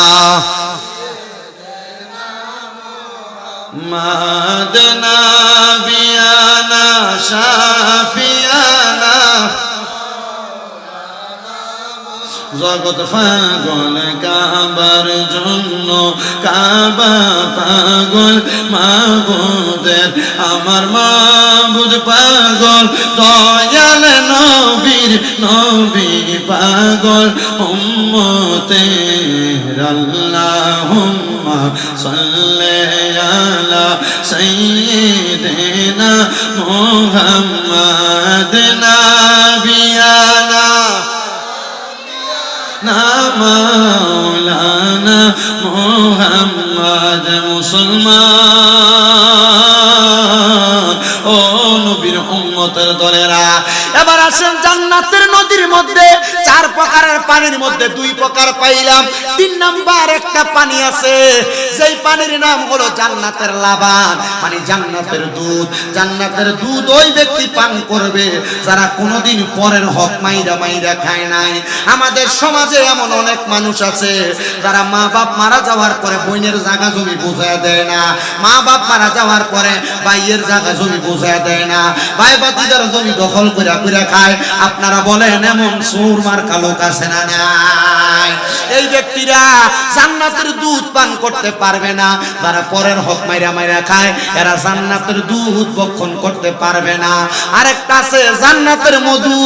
মাদনা বিয়ানা শাফিয়ানা জগৎ পাগল কাবার জন্য কাবা পাগল মাবুদের আমার মাবুদ পাগল দয়াল নবীর নবী পাগল উম্মতের আল্লাহুম্মা সাল্লি আলা সাইয়্যিদিনা মুহাম্মাদ নাবিয়ানা মাওলানা মুহাম্মদ মুসলমান ও নবীর উম্মতের দলেরা এবার আসেন জান্নাতের নদীর মধ্যে চার প্রকারের পানির মধ্যে দুই প্রকার পাইলাম তিন নাম্বার একটা পানি আছে যেই পানির নাম হলো জান্নাতের লাবান মানে জান্নাতের দুধ ওই ব্যক্তি পান করবে যারা কোনোদিন পরের হক মাইরা মাইরা খায় নাই আমাদের সমাজে এমন অনেক মানুষ আছে যারা মা বাপ মারা যাওয়ার পরে বোনের জায়গা জমি বুঝায় দেয় না মা বাপ মারা যাওয়ার পরে ভাইয়ের জায়গা জমি বুঝায় দেয় না ভাই ভাতিজার জমি দখল করে খায় আপনারা বলেন এমন সুরমার কালোক আছে না নাই? এই ব্যক্তিরা জান্নাতের দুধ পান করতে পারবে না। যারা পরের হক মাইরা মাইরা খায় এরা জান্নাতের দুধ ভক্ষণ করতে পারবে না। আরেকটা আছে জান্নাতের মধু।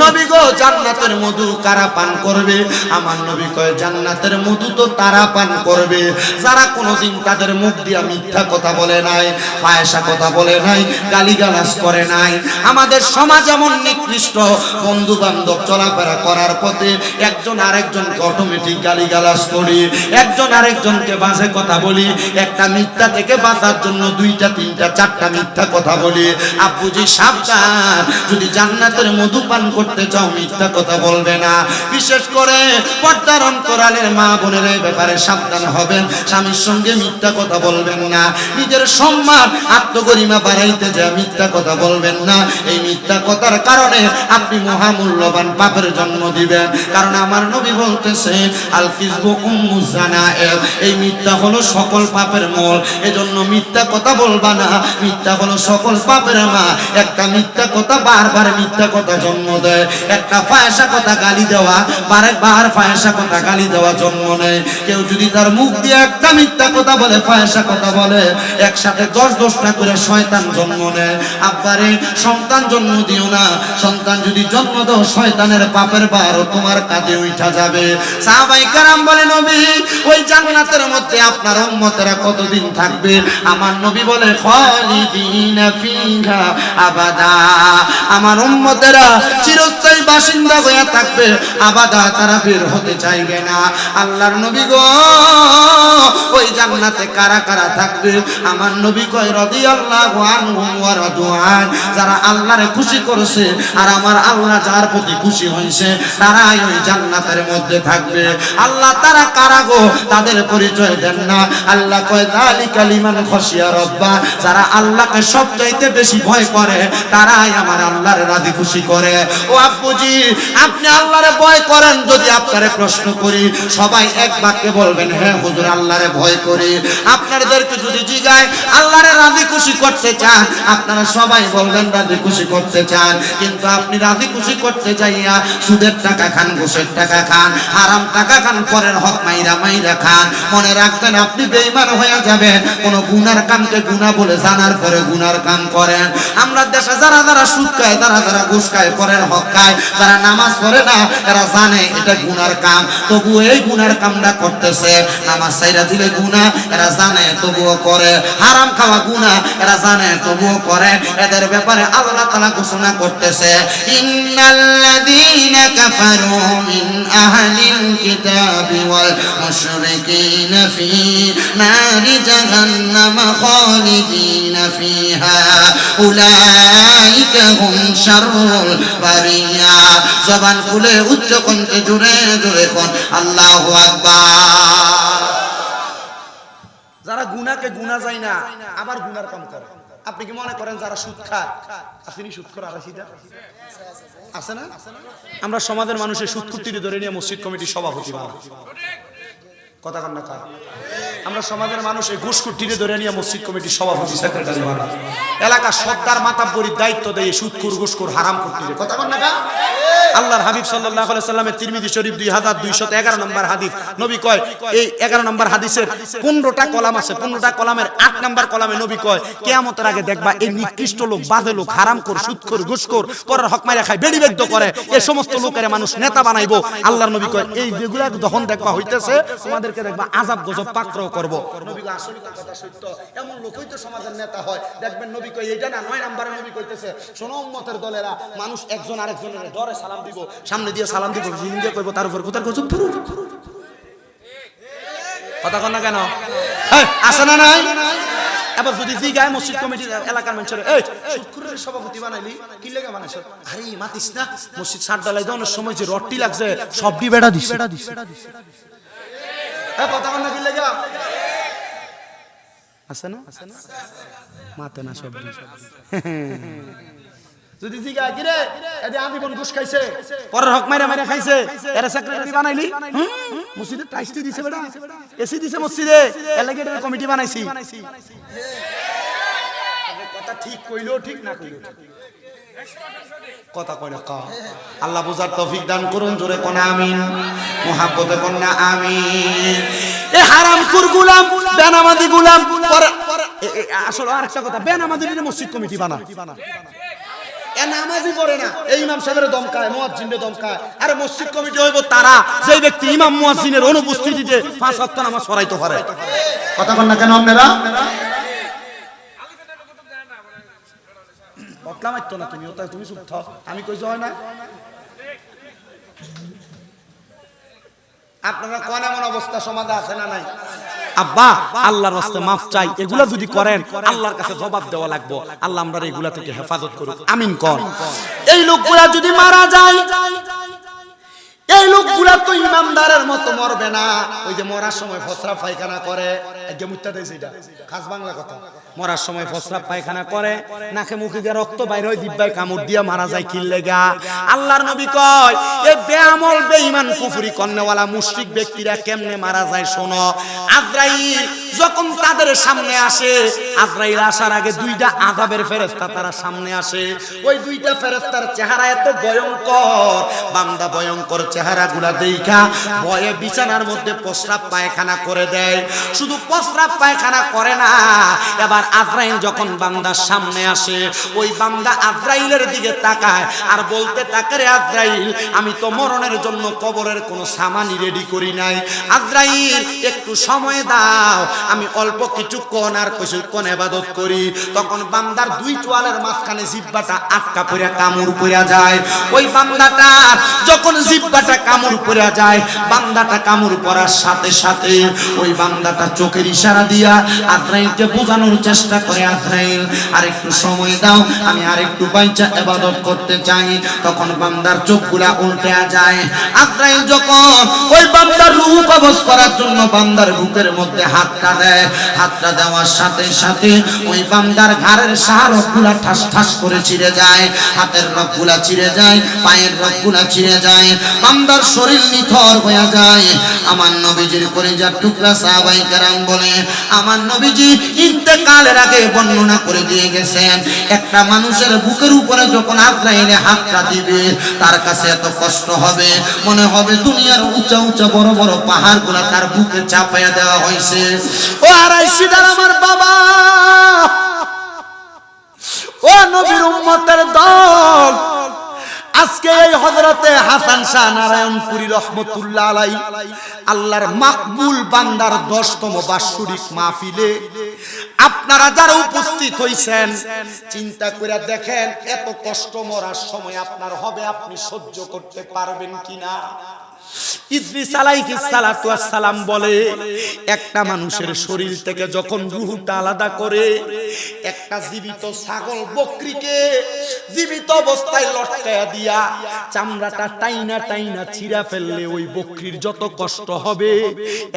নবী গো, জান্নাতের মধু কারা পান করবে? আমার নবী কয় জান্নাতের মধু তো তারা পান করবে যারা কোনোদিন তাদের মুখ দিয়া মিথ্যা কথা বলে নাই, ফায়সা কথা বলে নাই, গালিগালাজ করে নাই। আমাদের সমাজ এমন নিকৃষ্ট, বন্ধু বান্ধব চলাফেরা করার পথে একজন আরেকজনকে অটোমেটিক গালিগালাজ করি, একজন আরেকজনকে বাজে কথা বলি, একটা মিথ্যা থেকে বাঁচার জন্য দুইটা তিনটা চারটা মিথ্যা কথা বলি। আব্বুজি সাবধান, যদি জান্নাতের মধু পান করতে চাও মিথ্যা কথা বলবে না। বিশেষ করে পর্দার অন্তরালের মা বোনের এই ব্যাপারে সাবধান হবেন। স্বামীর সঙ্গে মিথ্যা কথা বলবেন না, নিজের সম্মান আত্মগরিমা বাড়াইতে যা মিথ্যা কথা বলবেন না। এই মিথ্যা কথার কারণে আপনি মহামূল্যবান পাপের জন্ম দিবেন। কারণ আমার নবী বলতেছেন আল কিযবু উম্মুজ জানায়ের, এই মিথ্যা হলো সকল পাপের মূল। এজন্য মিথ্যা কথা বলবা না, মিথ্যা হলো সকল পাপের মা। একটা মিথ্যা কথা বারবার মিথ্যা কথা জন্ম দেয়, একটা ফায়সা কথা গালি দেওয়া বারবার ফায়সা কথা গালি দেওয়া জন্ম নেয়। কেউ যদি তার মুখ দিয়ে একটা মিথ্যা কথা বলে, ফায়সা কথা বলে, একসাথে 10-10টা করে শয়তান জন্ম নেয়। আব্বারে সন্তান জন্ম দিও না, সন্তান যদি জন্ম দাও শয়তানের পাপের ভার তোমার কাঁধে উঠা যাবে। সাহাবায়ে কেরাম বলে নবী ওই জান্নাতের মধ্যে আপনার উম্মতেরা কতদিন থাকবে? আমার নবী বলে খালিদিনা ফিহা আবাদা, আমার উম্মতেরা চিরস্থায়ী বাসিন্দা হয়ে থাকবে, আবাদা, তারা বের হতে চাইবে না। আল্লাহর নবী গো, ওই জান্নাতে কারা কারা থাকবে? আমার নবী কয় রাদিয়াল্লাহু আনহুম ওয়া রাদুআন, যারা আল্লাহরে খুশি করেছে আর আমার আল্লাহ যার প্রতি খুশি হয়েছে তারাই ওই জান্নাতের মধ্যে থাকবে। আল্লাহ তারা কারা গো? তাদের পরিচয় দেন না। আল্লাহ কয় যালিকা লিমান খাশিয়া রাব্বা, যারা আল্লাহকে সবচাইতে বেশি ভয় করে তারাই আমার আল্লাহর রাজি খুশি করে। ও আব্বুজি, আপনি আল্লাহরে ভয় করেন? যদি আপনারে প্রশ্ন করি সবাই এক বাক্যে বলবেন হ্যাঁ হুজুর আল্লাহরে ভয় করি। আপনাদেরকে যদি জিগায় আল্লাহরে রাজি খুশি করতে চান, আপনারা সবাই বলবেন রাজি খুশি করতে চান। কিন্তু আপনি রাজি খুশি করতে চাইয়া সুদের টাকা খান, ঘুষের টাকা খান, হারাম টাকা খান, পরের হক মাইরা মাইরা খান। মনে রাখবেন আপনি বেঈমান হয়ে যাবেন। কোন গুনার কামকে গুনাহ বলে জানার পরে গুনার কাম করেন। আমরা দেশে যারা যারা সুদ খায়, যারা যারা ঘুষ খায়, পরের হক খায়, যারা নামাজ পড়ে না, এরা জানে এটা গুনার কাম, তবু এই গুনার কামটা করতেছে। নামাজ ছাইরা দিলে গুনাহ, এরা জানে তবুও করে। হারাম খাওয়া গুনাহ, এরা জানে তবুও করে। এদের ব্যাপারে আল্লাহ তাআলা ঘোষণা করতেছে ইন্নাল্লাযীনা কাফারু মিন আহলিল কিতাবি ওয়াল মুশরিকিনা ফি নারি জাহান্নাম খালিদিনা ফিহা উলাইকা হুম শাররুল বারিয়া। জবান খুলে উচ্চ কণ্ঠে জোরে জোরে কোন আল্লাহু আকবার। যারা গুনাহকে গুনাহ যায় না আবার গুনার কাম করে। আপনি কি মনে করেন যারা সুদ খায় আপনি সুদ করে আর সিধা আছে না? আমরা সমাজের মানুষের সুদ কুটিরে ধরে নিয়ে মসজিদ কমিটির সভাপতি বানাই, কথা কন না কা? আমরা সমাজের মানুষ এই ঘুষকুটিরে ধরে নিয়ে মসজিদ কমিটির সভাপতি সেক্রেটারি বানাই, এলাকার সর্দার মাতাব্বরির দায়িত্ব দেয় সুদখোর ঘুষখোর হারাম কুটিরে, কথা কন না কা? আল্লাহর হাবিব সাল্লাল্লাহু আলাইহি সাল্লামের তিরমিজি শরীফ 2211 নম্বর হাদিস, নবী কয় এই 11 নম্বর হাদিসের 15টা কলাম আছে, 15টা কলামের 8 নম্বর কলামে নবী কয় কিয়ামতের আগে দেখবা এই নিকৃষ্ট লোক, বাজে লোক, হারামখোর, সুদখোর, ঘুষখোর, পরের হক মাইরা খায়, বেড়ি বেদ্য করে, এই সমস্ত লোকের মানুষ নেতা বানাইবো। আল্লাহর নবী কয় এই যেগুলা যখন দেখবা হইতেছে তোমাদেরকে দেখবা আযাব গজব পাকড়াও করব। নবী কয় আসলে কথা সত্য, এমন লোকই তো সমাজের নেতা হয়। দেখবেন নবী কয় এইটা না 9 নম্বরে নবী কইতেছে শোনো উম্মতের দলেরা, মানুষ একজন আরেকজনের ডরে সালাম দিব, সামনে দিয়ে সালাম দিব, জিন্দে কইব তার উপর কোথার গজব ধরু, কথা কন না কেন? এই আছে না নাই? এবার যদি জিগায় মসজিদ কমিটির এলাকার মানুষের এই শুক্রবারের সভাপতি বানাইলি কি লাগা বানাইছ? আরে মাতিস না, মসজিদ সাত ডালাই দেওয়ার সময় যে রডটি লাগছে সবটি বেড়া দিস, এই কথা কন না কি লাগা আছে না? মাতে না সব যদি জিগা কি রে এদি আদিবন ঘুষ খাইছে, পরের হক মাইরা মাইরা খাইছে, এর সেক্রেটারি বানাইলি, মসজিদে টাইসটি দিছে বেটা, এসি দিছে মসজিদে, এর লাগি এর কমিটি বানাইছি। কথা ঠিক কইলেও ঠিক না কইলেও ঠিক কথা কয় না কা আল্লাহ বুঝার তৌফিক দান করুন জোরে কোন আমিন মুহাব্বতে কোন না আমিন এ হারামখোর গোলাম বেনামাজি গোলাম আসলে আরেকটা কথা বেনামাজি মসজিদ কমিটি বানা এ নামাজই পড়ে না এই ইমাম সাহেবের দমকায় মুয়াজ্জিনের দমকায় আরে মসজিদ কমিটি হইব তারা যেই ব্যক্তি ইমাম মুয়াজ্জিনের অনুপস্থিতিতে 5 ওয়াক্ত নামাজ পড়াইতে পারে কথা বল না কেন আপনারা বদলা মারতো না তুমি ওটা তুমি চুপ থাও আমি কইছো হয় না আপনারা কোন এমন অবস্থা সমাজে আছে না নাই আব্বা আল্লাহর রাস্তে maaf চাই এগুলা যদি করেন আল্লাহর কাছে জবাব দেওয়া লাগবে আল্লাহ আমরা এগুলা থেকে হেফাজত করুক আমিন কোন এই লোকগুলা যদি মারা যায় এই লোকগুলা তো ইমানদারের মতো মরবে না ওই যে মরার সময় ফসরা পায়খানা করে আগে মুত্তা দেইছে এটা খাস বাংলা কথা মরার সময় ফসরা পায়খানা করে নাকে মুখে দিয়ে রক্ত বাইর হয় দিব্বাই কামড় দিয়া মারা যায় কি লাগা আল্লাহর নবী কয় এই বেআমল বেঈমান কুফরি করনেওয়ালা মুশরিক ব্যক্তিরা কেমনে মারা যায় শোনো আজরাইল যখন তাদের সামনে আসে আজরাইল আসার আগে দুইটা আযাবের ফেরেশতা তারা সামনে আসে ওই দুইটা ফেরেশতার চেহারা এত ভয়ঙ্কর বান্দা ভয়ঙ্কর চেহারাগুলা দেইখা ভয়ে বিছানার মধ্যে প্রস্রাব পায়খানা করে দেয় শুধু প্রস্রাব পায়খানা করে না এবার আজরাইল যখন বান্দার সামনে আসে ওই বান্দা আজরাইলের দিকে তাকায় আর বলতে থাকে রে আজরাইল আমি তো মরণের জন্য কবরের কোনো সামানই রেডি করি নাই আজরাইল একটু সময় দাও আমি অল্প কিছুক্ষণ আর কিছুক্ষণ ইবাদত করি তখন বান্দার দুই চোয়ালের মাঝখানে জিহ্বাটা আটকা পড়ে কামড় পড়ে যায় ওই বান্দাটা যখন জিহ্বাটা কামড় পড়ে যায় বান্দাটা কামড় পড়ার সাথে সাথে ওই বান্দাটা চোখের ইশারা দিয়া আজরাইলকে বোঝানোর চেষ্টা করে আজরাইল আরেকটু সময় দাও আমি আরেকটু বাইচা ইবাদত করতে চাই তখন বান্দার চোখগুলা উল্টে যায় আজরাইল যখন ওই বান্দার রূহ কবজ করার জন্য বান্দার বুকের মধ্যে হাতটা দেয় হাতটা দেওয়ার সাথে সাথে ওই বান্দার ঘাড়ের শাহরগগুলা ঠাস ঠাস করে ছিঁড়ে যায় হাতের রগগুলা ছিঁড়ে যায় পায়ের রগগুলা ছিঁড়ে যায় বান্দার শরীর নিথর হয়ে যায় আমার নবীজির কলিজার টুকরা সাহাবায়ে কেরাম বলে আমার নবীজি ইন্তেকালের আগে বর্ণনা করে দিয়ে গেছেন একটা মানুষের বুকের উপরে যখন আজরাইলে হাতটা দিবে তার কাছে এত কষ্ট হবে মনে হবে দুনিয়ার উঁচা উঁচা বড় বড় পাহাড়গুলা তার বুকে চাপায়া দেওয়া হয়েছে ও আড়াইশিদার আমার বাবা ও নবীর উম্মতের দল আজকে এই হযরতে হাসান শাহ নারায়ণপুরী রহমতুল্লাহ আলাইহি আল্লাহর মাকবুল বান্দার 10তম বাৎসরিক মাহফিলে আপনারা যারা উপস্থিত হইছেন চিন্তা করে দেখেন এত কষ্ট মরার সময় আপনার হবে আপনি সহ্য করতে পারবেন কিনা ইদ্রিস আলাইহিস সালাতু ওয়াস সালাম বলে একটা মানুষের শরীর থেকে যখন রূহটা আলাদা করে একটা জীবিত ছাগল বকরিকে জীবিত অবস্থায় লটকায়া দিয়া চামড়াটা টাইনা টাইনা ছিঁড়া ফেললে ওই বকরির যত কষ্ট হবে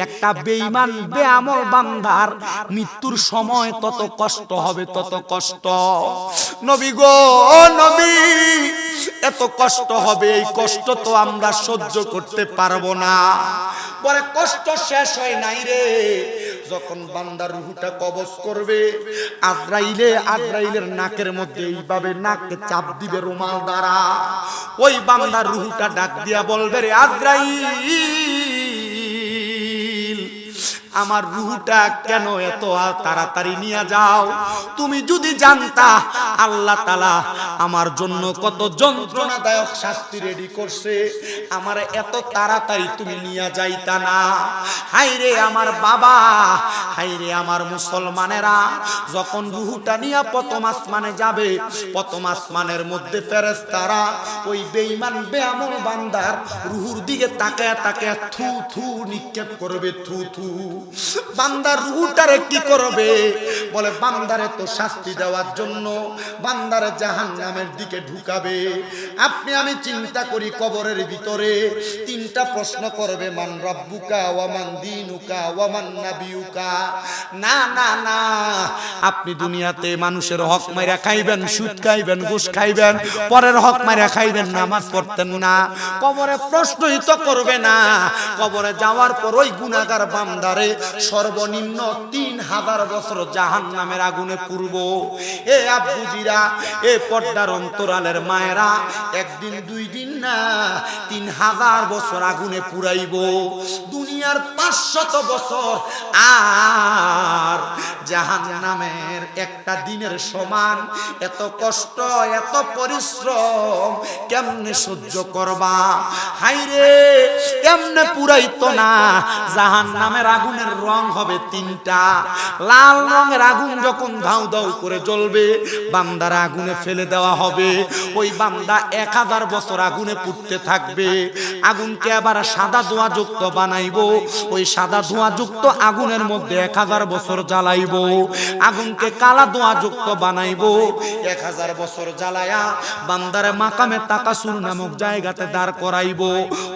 একটা বেঈমান বেআমল বান্দার মৃত্যুর সময় তত কষ্ট হবে তত কষ্ট নবী গো নবী এত কষ্ট হবে এই কষ্ট তো আমরা সহ্য করতে পারবো না পরে কষ্ট শেষ হয় নাই রে যখন বান্দার রূহটা কবজ করবে আজরাইলের নাকের মধ্যে এইভাবে নাকে চাপ দিবে রুমাল দ্বারা ওই বান্দার রূহটা ডাক দিয়া বলবে রে আজরাইল আমার রূহটা কেন এত তাড়াতাড়ি নিয়ে যাও তুমি যদি জানতা আল্লাহ তাআলা আমার জন্য কত যন্ত্রণাদায়ক শাস্তি রেডি করছে আমার এত তাড়াতাড়ি তুমি নিয়ে যাইতা না হায়রে আমার বাবা হায়রে আমার মুসলমানেরা যখন রূহটা নিয়ে প্রথম আসমানে যাবে প্রথম আসমানের মধ্যে ফেরেশতারা ওই বেঈমান বেআমল বান্দার রূহুর দিকে তাকায়া তাকায়া থু থু নিক্ষেপ করবে থু থু বান্দার রূহটারে কি করবে বলে বান্দারে তো শাস্তি দেওয়ার জন্য বান্দারে জাহান্নামের দিকে ঢুকাবে আপনি আমি চিন্তা করি কবরের ভিতরে তিনটা প্রশ্ন করবে মান রাব্বুকা ওয়া মান দীনুকা ওয়া মান নাবিয়ুকা না না না আপনি দুনিয়াতে মানুষের হক মাইরা খাইবেন, সুদ খাইবেন, ঘুষ খাইবেন, পরের হক মাইরা খাইবেন, নামাজ পড়তেন না, কবরে প্রশ্নই তো করবে না। কবরে যাওয়ার পর ওই গুনাহগার বান্দারে সর্বনিম্ন 3000 বছর জাহান্নামের আগুনে পুরব। এ আব্বুজিরা, এ পর্দার অন্তরালের মায়েরা, একদিন দুই দিন না, 3000 বছর আগুনে পুরাইব। দুনিয়ার 500 বছর আর জাহান্নামের একটা দিনের সমান। এত কষ্ট, এত পরিশ্রম কেমনে সহ্য করবা? হাইরে, কেমনে পুরাইতো না? জাহান্নামের আগুনের রং হবে 3টা। লাল রঙের আগুন যখন ধাউ ধাউ করে জ্বলবে, বান্দার আগুনে ফেলে দেওয়া হবে। ওই বান্দা 1000 বছর আগুনে পুড়তে থাকবে। আগুনকে আবার সাদা ধোঁয়া যুক্ত বানাইবো। ওই সাদা ধোঁয়া যুক্ত আগুনের মধ্যে 1000 বছর জ্বালাইবো। আগুনকে কালা ধোঁয়া যুক্ত বানাইবো। 1000 বছর জ্বালায়া বান্দারে মাকামে তাকাসুর নামক জায়গাতে দাঁড় করাইবো।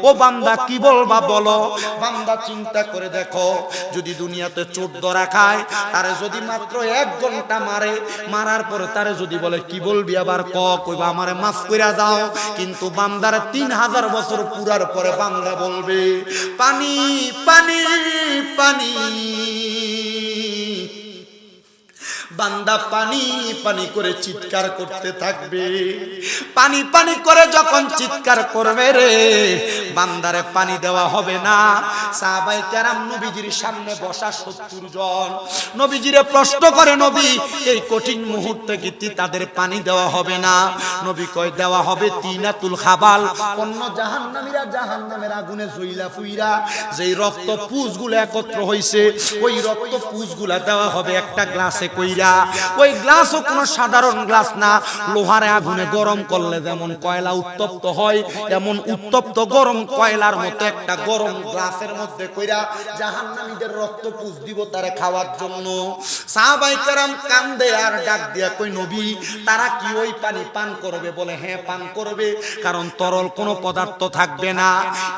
ও বান্দা, কি বলবা বলো? বান্দা চিন্তা করে দেখো, যদি দুনিয়াতে চোর ধরা খায়, তারে যদি মাত্র 1 ঘন্টা মারে, মারার পরে তারে যদি বলে কি বলবি আবার কইবা আমারে মাফ কইরা দাও, কিন্তু বান্দার 3000 বছর পুরার পরে বান্দা বলবে পানি পানি পানি। বান্দা পানি পানি করে চিৎকার করতে থাকবে। পানি পানি করে যখন চিৎকার করবে রে, বান্দারে পানি দেওয়া হবে না। সাহাবায়ে কেরাম নবীজির সামনে বসা 70 জন নবীজিরে প্রশ্ন করে, নবী এই কঠিন মুহূর্তে কি তাদের পানি দেওয়া হবে না? নবী কয় দেওয়া হবে। তিনাতুল খাবাল, অন্য জাহান্নামীরা জাহান্নামের আগুনে জ্বইলা ফুইরা যেই রক্ত পুষগুলো একত্র হইছে, ওই রক্ত পুষগুলা দেওয়া হবে একটা গ্লাসে কইরা। ওই গ্লাসও কোনো সাধারণ গ্লাস না, লোহারে আগুনে গরম করলে যেমন কয়লা উত্তপ্ত হয়, এমন উত্তপ্ত গরম কয়লার মতো একটা গরম গ্লাসের মধ্যে কইরা জাহান্নামীদের রক্ত পুষ দিব তারে খাওয়ার জন্য। সাহাবায়ে কেরাম কান্দে আর ডাক দিয়া কই, নবী তারা কি ওই পানি পান করবে? বলে হ্যাঁ পান করবে, কারণ তরল কোনো পদার্থ থাকবে না।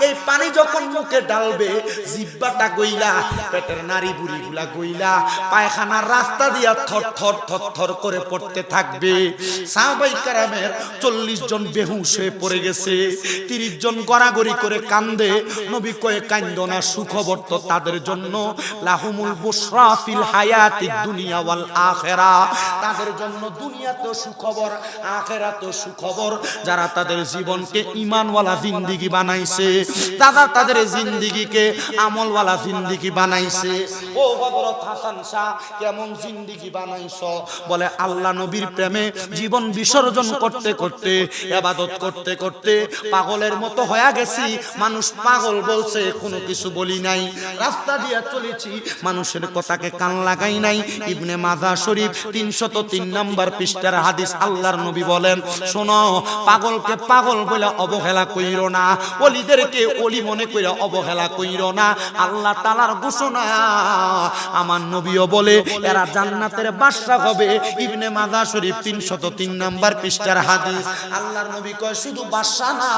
এই পানি যখন মুখে ডালবে, জিহ্বাটা গইলা, পেটের নাড়ি বুড়িগুলা গইলা, পায়খানার রাস্তা দিয়া থর থর থর থর করে পড়তে থাকবে। সাহাবায়ে কেরামের 40 জন বেহুশ হয়ে পড়ে গেছে, 30 জন গড়াগড়ি করে কান্দে। নবী কয়ে কান্দো না, সুখবর তো তাদের জন্য, লাহুমুল বুশরা ফিল হায়াতিদ দুনিয়া ওয়াল আখিরা। তাদের জন্য দুনিয়াতেও সুখবর, আখিরাতেও সুখবর। যারা তাদের জীবনকে ঈমানওয়ালা জিন্দেগি বানাইছে, তাদের জিন্দেগিকে আমলওয়ালা জিন্দেগি বানাইছে। ও হযরত হাসান শাহ কেমন জিন্দেগি বানাইছো? বলে আল্লাহ নবীর প্রেমে জীবন বিসর্জন করতে করতে, ইবাদত করতে করতে পাগলের মতো হয়ে গেছি। মানুষ পাগল বলছে, কোনো কিছু বলি নাই, রাস্তা দিয়ে চলেছি, মানুষের কথাকে কান লাগাই নাই। ইবনে মাজাহ শরীফ 303 নম্বর পৃষ্ঠার হাদিস, আল্লাহর নবী বলেন, শোনো, পাগলকে পাগল বলে অবহেলা কইরো না, ওলিদেরকে ওলি মনে কইরা অবহেলা কইরো না। আল্লাহ তাআলার ঘোষণা, আমার নবীও বলে এরা জান্নাতের বাদশা হবে। ইবনে মাজাহ শরীফ 303 নম্বর পৃষ্ঠার হাদিস। আল্লাহর নবী কয় শুধু বাদশা না,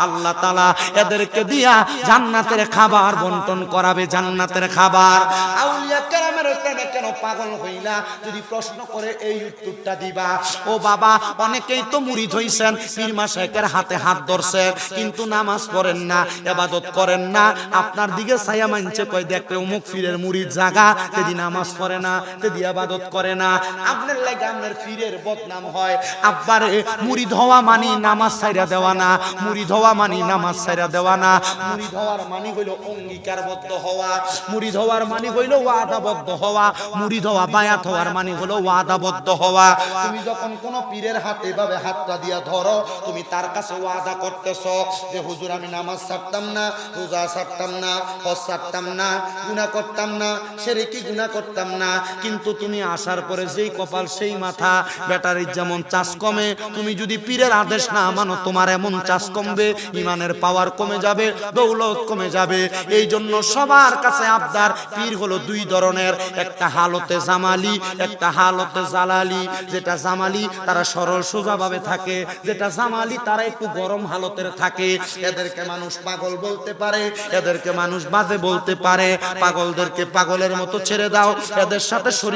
আল্লাহ তাআলা এদেরকে দিয়া জান্নাতের খাবার বন্টন করাবে, জান্নাতের খাবার। আউলিয়া কেরামের কেন পাগল হইলা যদি প্রশ্ন করে এই উত্তরটা দিবা। ও বাবা, অনেকেই তো মুরিদ হইছেন, পীর মাশায়েখের হাতে হাত ধরছেন, কিন্তু নামাজ পড়েন না, ইবাদত করেন না। আপনার দিকে ছায়া মানছে কয় দেখতে অমুক পীরের মুরিদ জাগা, তেদি নামাজ পড়ে না, তেদি ইবাদত করে না। আপনার লাগে আপনার পীরের বদনাম হয়। আব্বারে মুরিদ হওয়া মানি নামাজ ছাইরা দেওয়া না, মুরিদ হওয়া মানি নামাজ ছাইরা দেওয়া না। মুরিদ হওয়ার মানি হইল অঙ্গীকারবদ্ধ হওয়া, মুরিদ হওয়ার মানি হইল ওয়াদাবদ্ধ হওয়া, মুরিদ হওয়া বায়াত হওয়ার মানি হলো ওয়াদাবদ্ধ হওয়া। তুমি যখন কোন পীরের হাতে এভাবে হাতটা দিয়া ধরো, তুমি তার কাছে ওয়াদা করতেছো যে হুজুর আমি নামাজ ছাড়তাম না, রোজা ছাড়তাম না, হজ ছাড়তাম না, গুনাহ করতাম না, শিরকি গুনাহ করতাম না। কিন্তু তুমি আসার পরে যেই কপাল সেই মাথা, ব্যাটারির যেমন চাষ কমে, তুমি যদি পীরের আদেশ না মানো তোমার এমন চাষ কমবে, ইমানের পাওয়ার কমে যাবে, দৌলত কমে যাবে। এই জন্য সবার কাছে আবদার, পীর হলো দুই ধরনের, একটা হালতে জামালি, একটা হালতে জালালি। যেটা জামালি তারা সরল সোজা ভাবে থাকে, যেটা জামালি তারা একটু গরম হালতের থাকে। এদেরকে মানুষ পাগল বলতে পারে, এদেরকে মানুষ বাজে বলতে পারে। পাগলদেরকে পাগলের মতো ছেড়ে দাও, এদের সাথে শরীক